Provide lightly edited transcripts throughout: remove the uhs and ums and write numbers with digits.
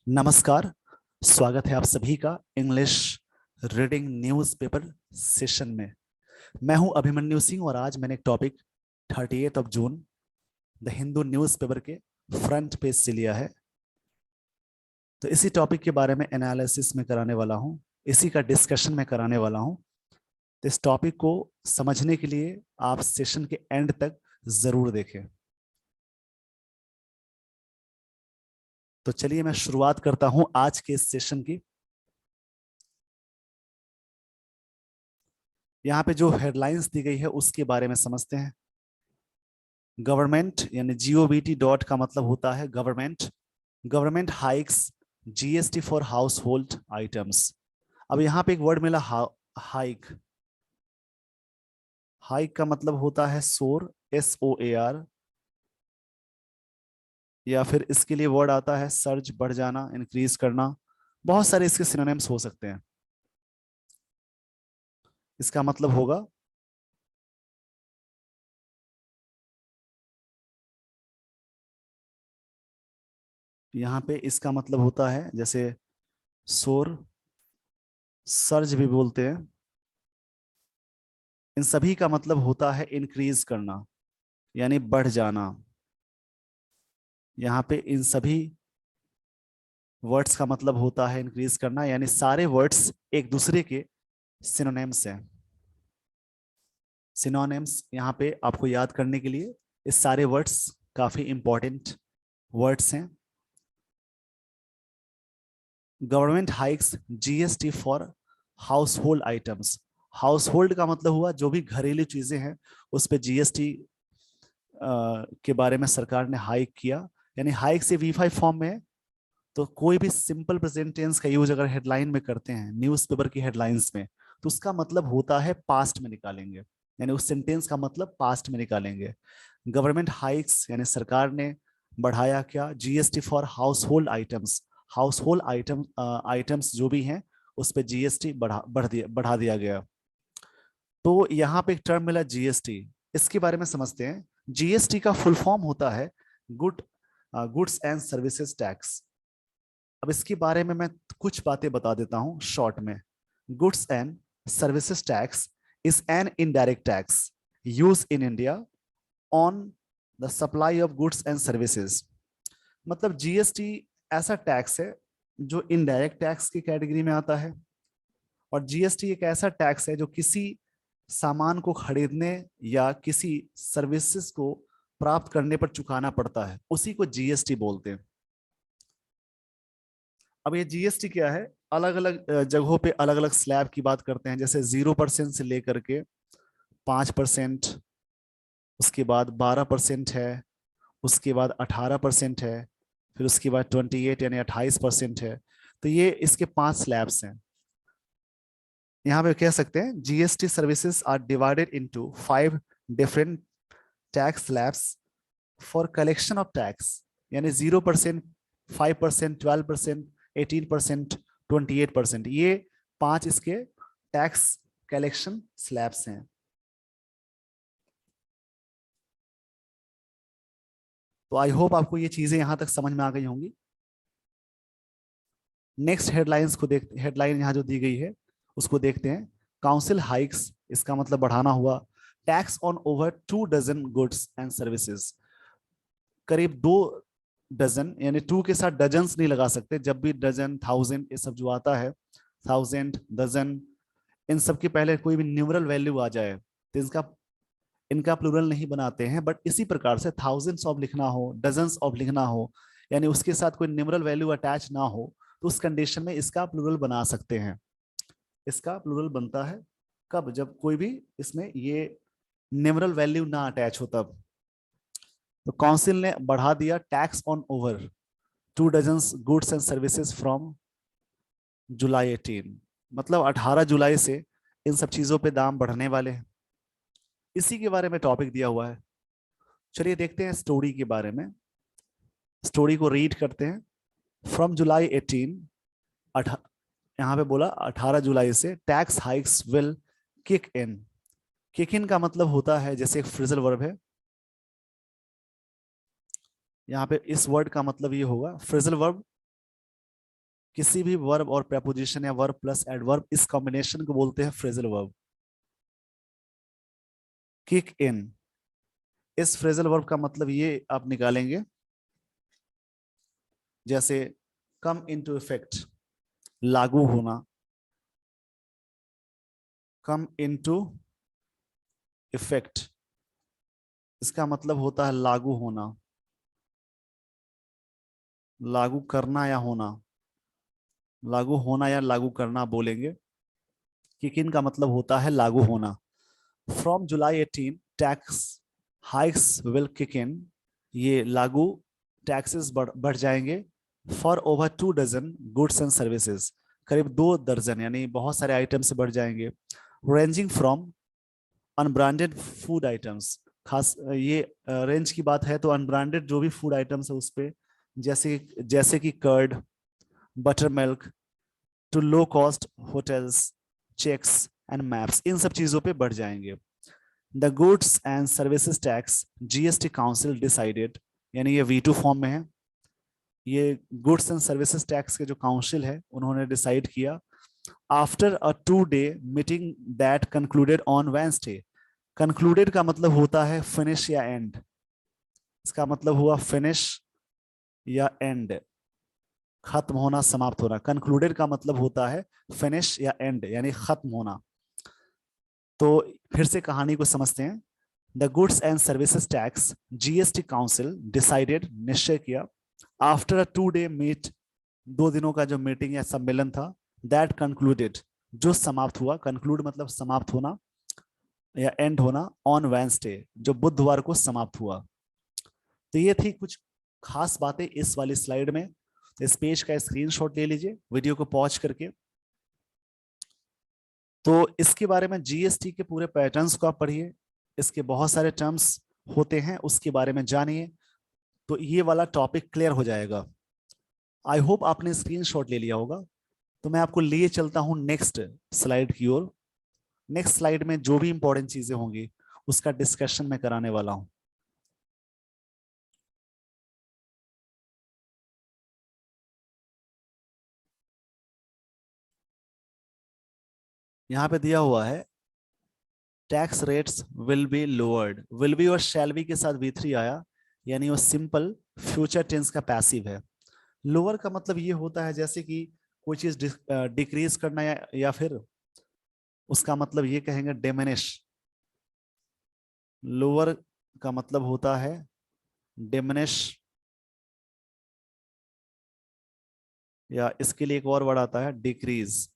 नमस्कार। स्वागत है आप सभी का इंग्लिश रीडिंग न्यूज़पेपर सेशन में। मैं हूं अभिमन्यु सिंह और आज मैंने एक topic 30 June the Hindu newspaper के फ्रंट पेज से लिया है। तो इसी टॉपिक के बारे में एनालिसिस में कराने वाला हूं, इसी का डिस्कशन में कराने वाला हूं। तो इस टॉपिक को समझने के लिए आप सेशन के एंड तक जरूर देखें। तो चलिए मैं शुरुआत करता हूं आज के इस सेशन की। यहाँ पे जो हेडलाइंस दी गई है उसके बारे में समझते हैं। गवर्नमेंट यानी जीओबीटी डॉट का मतलब होता है government. Government hikes GST for house hold items. अब यहाँ पे एक वर्ड मिला हाइक। हाइक का मतलब होता है सोर, SOAR, या फिर इसके लिए वर्ड आता है सर्ज, बढ़ जाना, इंक्रीज करना। बहुत सारे इसके सिनोनिम्स हो सकते हैं। इसका मतलब होगा यहाँ पे इसका मतलब होता है जैसे सोर, सर्ज भी बोलते हैं। इन सभी का मतलब होता है इंक्रीज करना यानी बढ़ जाना। यहाँ पे इन सभी वर्ड्स का मतलब होता है इंक्रीज करना, यानी सारे वर्ड्स एक दूसरे के सिनोनिम्स हैं। सिनोनिम्स यहाँ पे आपको याद करने के लिए इस सारे वर्ड्स काफी इंपॉर्टेंट वर्ड्स हैं। Government hikes GST for house hold items. House hold का मतलब हुआ जो भी घरेलू चीजें हैं उस पर जीएसटी के बारे में सरकार ने हाइक किया। यानी हाइक से V5 फॉर्म में है। तो कोई भी सिंपल प्रेजेंट टेंस का यूज अगर हेडलाइन में करते हैं न्यूज़पेपर की हेडलाइंस में, तो उसका मतलब होता है पास्ट में निकालेंगे, यानी उस सेंटेंस का मतलब पास्ट में निकालेंगे। गवर्नमेंट हाइक्स यानी सरकार ने बढ़ाया क्या, GST for house hold items. House hold items जो भी हैं उस पर जीएसटी बढ़ा दिया गया। तो यहाँ पे एक टर्म मिला जीएसटी, इसके बारे में समझते हैं। जीएसटी का फुल फॉर्म होता है good goods and services tax. अब इसके बारे में मैं कुछ बातें बता देता हूं शॉर्ट में। Goods and services tax is an indirect tax use in India on the supply of goods and services. मतलब जीएसटी ऐसा टैक्स है जो इनडायरेक्ट टैक्स की कैटेगरी में आता है। और जीएसटी एक ऐसा टैक्स है जो किसी सामान को खरीदने या किसी सर्विसेज को प्राप्त करने पर चुकाना पड़ता है, उसी को जीएसटी बोलते हैं। अब ये जीएसटी क्या है, अलग अलग जगहों पे अलग अलग स्लैब की बात करते हैं, जैसे 0% से लेकर के 5%, उसके बाद 12% है, उसके बाद 18% है, फिर उसके बाद 28 यानी 28% है। तो ये इसके 5 स्लैब्स हैं। यहाँ पे कह सकते हैं GST services are divided into 5 different tax slabs for collection of tax. यानी 0%, 5%, 12%, 18%, 28%, ये 5 इसके टैक्स कलेक्शन स्लैब्स हैं। तो आई होप आपको ये चीजें यहां तक समझ में आ गई होंगी। नेक्स्ट हेडलाइंस को देख, हेडलाइन यहाँ जो दी गई है उसको देखते हैं। काउंसिल हाइक्स, इसका मतलब बढ़ाना हुआ tax on over 2 dozen goods and services. करीब 2 डजन, यानी 2 के साथ डजन्स नहीं लगा सकते। जब भी डजन, थाउजेंड, ये सब जो आता है, थाउजेंड, डजन, इन सब के पहले कोई भी न्यूमरल वैल्यू आ जाए तो इनका प्लूरल नहीं बनाते हैं। बट इसी प्रकार से थाउजेंड्स ऑफ लिखना हो, डजन्स ऑफ लिखना हो, यानी उसके साथ कोई न्यूमरल वैल्यू अटैच ना हो, तो उस कंडीशन में इसका प्लूरल बना सकते हैं। इसका प्लूरल बनता है कब, जब कोई भी इसमें ये न्यूमरल वैल्यू ना अटैच हो तब। तो काउंसिल ने बढ़ा दिया tax on over 2 dozen goods and services from July 18, मतलब 18 जुलाई से इन सब चीजों पे दाम बढ़ने वाले हैं। इसी के बारे में टॉपिक दिया हुआ है। चलिए देखते हैं स्टोरी के बारे में। स्टोरी को रीड करते हैं। फ्रॉम जुलाई 18, यहाँ पे बोला 18 जुलाई से tax hikes will kick in. Kick in का मतलब होता है जैसे एक फ्रेजल वर्ब है। यहाँ पे इस वर्ड का मतलब ये होगा फ्रेजल वर्ब किसी भी वर्ब और preposition या वर्ब प्लस एडवर्ब, इस कॉम्बिनेशन को बोलते हैं फ्रेजल वर्ब। किक इन, इस फ्रेजल वर्ब का मतलब ये आप निकालेंगे, जैसे कम इनटू इफेक्ट, लागू होना, कम इनटू इफेक्ट, इसका मतलब होता है लागू होना, लागू करना या होना, लागू होना या लागू करना बोलेंगे। किक इन का मतलब होता है लागू होना। From July 18 tax hikes will kick in, ये लागू टैक्सेस बढ़ जाएंगे। For over 2 dozen goods and services, करीब 2 दर्जन यानी बहुत सारे आइटम से बढ़ जाएंगे। Ranging from unbranded food items, खास ये रेंज की बात है तो अनब्रांडेड जो भी फूड आइटम्स है उस पे, जैसे जैसे कि curd, butter milk, to low cost hotels, checks and maps, इन सब चीजों पे बढ़ जाएंगे। The goods and services tax GST council decided, यानी ये वीटो फॉर्म में है, ये गुड्स एंड सर्विसेज टैक्स के जो काउंसिल है उन्होंने डिसाइड किया। After a 2 day meeting that concluded on Wednesday, concluded का मतलब होता है फिनिश या एंड, इसका मतलब हुआ फिनिश या एंड, खत्म होना, समाप्त होना। कंक्लूडेड का मतलब होता है फिनिश या एंड यानी खत्म होना। तो फिर से कहानी को समझते हैं। The goods and services tax GST council decided, निश्चय किया, आफ्टर अ 2 डे मीट, 2 दिनों का जो मीटिंग या सम्मेलन था, दैट कंक्लूडेड, जो समाप्त हुआ, कंक्लूड मतलब समाप्त होना या एंड होना, ऑन वेंसडे, जो बुधवार को समाप्त हुआ। तो ये थी कुछ खास बातें इस वाली स्लाइड में। इस पेज का स्क्रीनशॉट ले लीजिए वीडियो को पॉज करके। तो इसके बारे में जीएसटी के पूरे पैटर्न्स को आप पढ़िए, इसके बहुत सारे टर्म्स होते हैं उसके बारे में जानिए, तो ये वाला टॉपिक क्लियर हो जाएगा। आई होप आपने स्क्रीनशॉट ले लिया होगा। तो मैं आपको लिए चलता हूं नेक्स्ट स्लाइड की ओर। नेक्स्ट स्लाइड में जो भी इंपॉर्टेंट चीजें होंगी उसका डिस्कशन मैं कराने वाला हूं। यहां पे दिया हुआ है tax rates will be lowered, will be और शैल बी के साथ V3 आया, यानी वो सिंपल फ्यूचर टेंस का पैसिव है। लोअर का मतलब ये होता है जैसे कि कोई चीज डिक्रीज करना या फिर उसका मतलब ये कहेंगे डिमिनिश। लोअर का मतलब होता है डिमिनिश, या इसके लिए एक और वर्ड आता है डिक्रीज,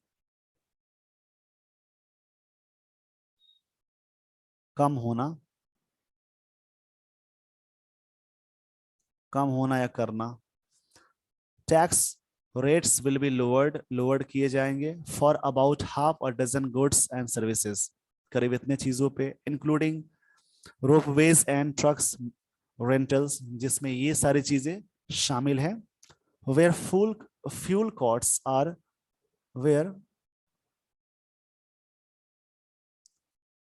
कम होना, कम होना या करना। Tax rates will be lowered, lowered किए जाएंगे for about half a dozen goods and services, करीब इतने चीजों पे, including ropeways and trucks rentals, जिसमें ये सारी चीजें शामिल हैं। Where full fuel costs are, where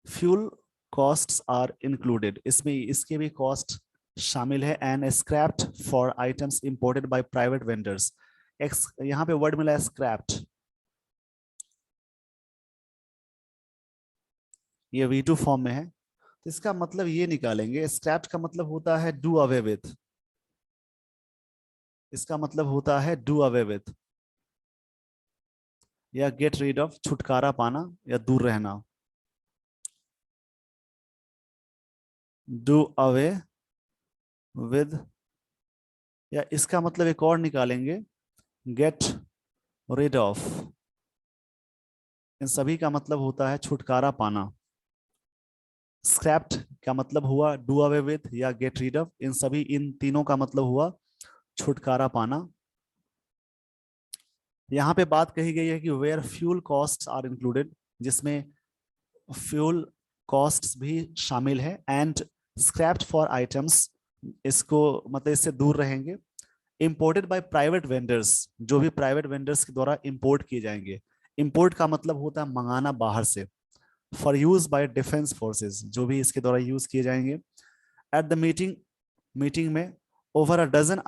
fuel costs are included, इसमें इसके भी कॉस्ट शामिल है। And scrapped for items imported by private vendors, यहाँ पे वर्ड मिला है स्क्रैप्ड, ये V2 फॉर्म में है। तो इसका मतलब ये निकालेंगे, स्क्रैप्ड का मतलब होता है डू अवे विथ, इसका मतलब होता है डू अवे विथ या गेट रीड ऑफ, छुटकारा पाना या दूर रहना। डू अवे विद, या इसका मतलब एक और निकालेंगे, गेट रीड ऑफ, इन सभी का मतलब होता है छुटकारा पाना। स्क्रैप्ड का मतलब हुआ डू अवे विथ या गेट रीड ऑफ, इन सभी इन तीनों का मतलब हुआ छुटकारा पाना। यहाँ पे बात कही गई है कि where fuel costs are included, जिसमें फ्यूल कॉस्ट्स भी शामिल है। एंड स्क्रैप्ड फॉर आइटम्स, इसको मतलब इससे दूर रहेंगे। इंपोर्टेड बाय प्राइवेट वेंडर्स, जो भी प्राइवेट वेंडर्स के द्वारा इंपोर्ट किए जाएंगे। इंपोर्ट का मतलब होता है मंगाना बाहर से। For use by defence forces, जो भी इसके द्वारा यूज किए जाएंगे। एट द मीटिंग में over a dozen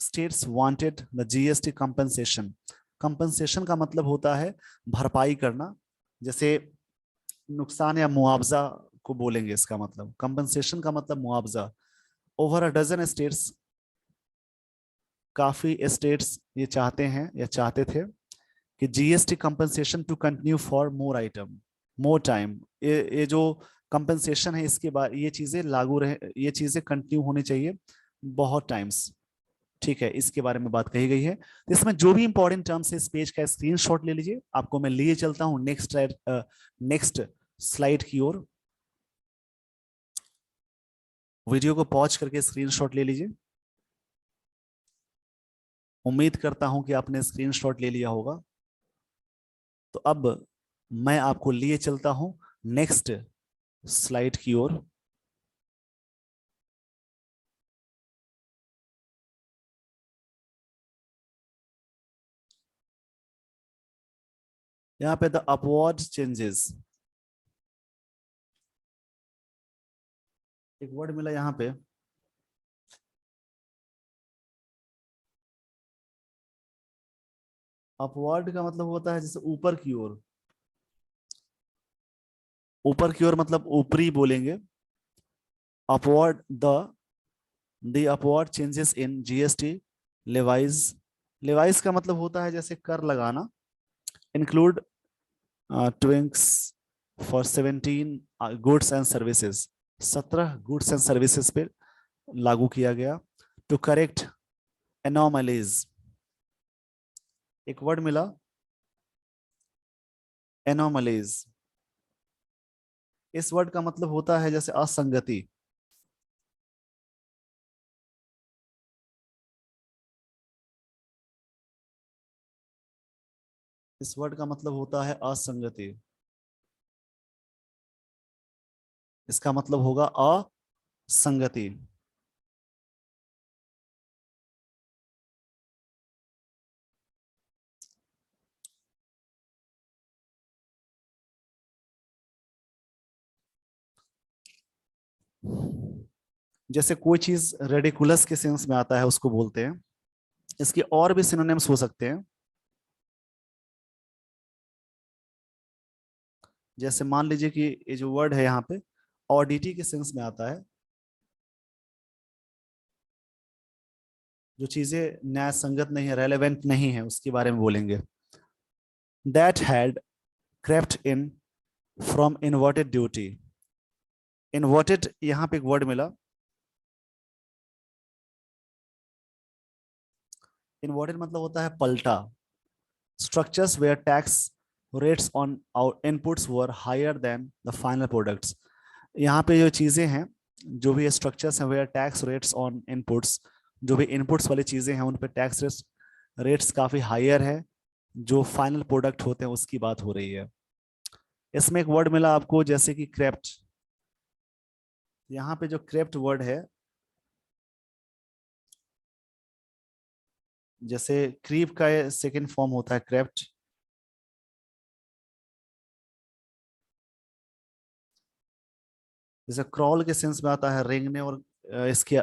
states wanted the GST compensation, compensation का मतलब होता है भरपाई करना, जैसे नुकसान या मुआवजा को बोलेंगे। इसका मतलब कंपनसेशन का मतलब मुआवजा। ओवर अ डजन स्टेट्स, काफी स्टेट्स ये चाहते हैं या चाहते थे कि GST compensation to continue for more item, more time. ये जो कंपनसेशन है इसके बाद ये चीजें लागू रहे, ये चीजें कंटिन्यू होनी चाहिए बहुत टाइम्स। ठीक है, इसके बारे में बात कही गई है। तो इसमें जो भी इंपॉर्टेंट टर्म्स है इस पेज का स्क्रीनशॉट ले लीजिए। आपको मैं लिए चलता हूं नेक्स्ट स्लाइड की ओर। वीडियो को पॉज करके स्क्रीनशॉट ले लीजिए। उम्मीद करता हूं कि आपने स्क्रीनशॉट ले लिया होगा। तो अब मैं आपको लिए चलता हूं नेक्स्ट स्लाइड की ओर। यहां पे द अपवर्ड चेंजेस, एक वर्ड मिला यहां पे, अपवर्ड का मतलब होता है जैसे ऊपर की ओर। ऊपर की ओर मतलब ऊपरी बोलेंगे। Upward the upward changes in GST levies. Levies का मतलब होता है जैसे कर लगाना। Include tweaks for 17 goods and services, 17 goods and services पे लागू किया गया। टू करेक्ट एनोमलीज, एक वर्ड मिला एनोमलीज। इस वर्ड का मतलब होता है जैसे असंगति। इस वर्ड का मतलब होता है असंगति। इसका मतलब होगा असंगति। जैसे कोई चीज रेडिकुलस के सेंस में आता है उसको बोलते हैं। इसके और भी सिनोनिम्स हो सकते हैं। जैसे मान लीजिए कि ये जो वर्ड है यहाँ पे ऑडिटी के सेंस में आता है। जो चीजें न्याय संगत नहीं है, रेलेवेंट नहीं है, उसके बारे में बोलेंगे। That had crept in from inverted duty. Inverted यहाँ पे एक वर्ड मिला। इन्वर्टेड मतलब होता है पलटा। Structures where tax rates on our inputs were higher than the final products। यहाँ पे जो चीजें हैं, जो भी स्ट्रक्चर्स हैं, where tax rates on inputs, जो भी इनपुट्स वाली चीजें हैं उन पे टैक्स रेट्स काफी हायर है, जो फाइनल प्रोडक्ट होते हैं उसकी बात हो रही है। इसमें एक वर्ड मिला आपको जैसे कि क्रेप्ट। यहाँ पे जो क्रेप्ट वर्ड है, जैसे क्रीप का सेकेंड फॉर्म होता है क्रेप्ट। जैसे क्रॉल के सेंस में आता है रेंगने, और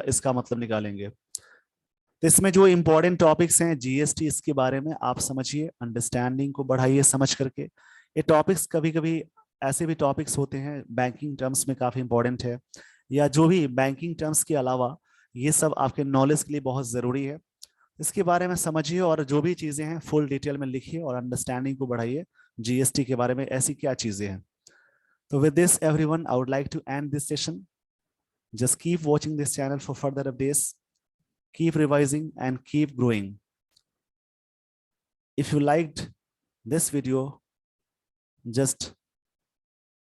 इसका मतलब निकालेंगे। तो इसमें जो इंपॉर्टेंट टॉपिक्स हैं जीएसटी, इसके बारे में आप समझिए, अंडरस्टैंडिंग को बढ़ाइए समझ करके। ये टॉपिक्स कभी कभी ऐसे भी टॉपिक्स होते हैं बैंकिंग टर्म्स में काफी इंपॉर्टेंट है, या जो भी बैंकिंग टर्म्स के अलावा ये सब आपके नॉलेज के लिए बहुत जरूरी है। इसके बारे में समझिए और जो भी चीजें हैं फुल डिटेल में लिखिए और अंडरस्टैंडिंग को बढ़ाइए जीएसटी के बारे में ऐसी क्या चीजें हैं। तो with this everyone, I would like to end this session. Just keep watching this channel for further updates, keep revising and keep growing. If you liked this video, just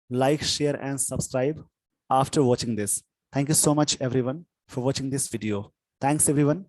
like, share and subscribe after watching this. Thank you so much everyone for watching this video. Thanks everyone.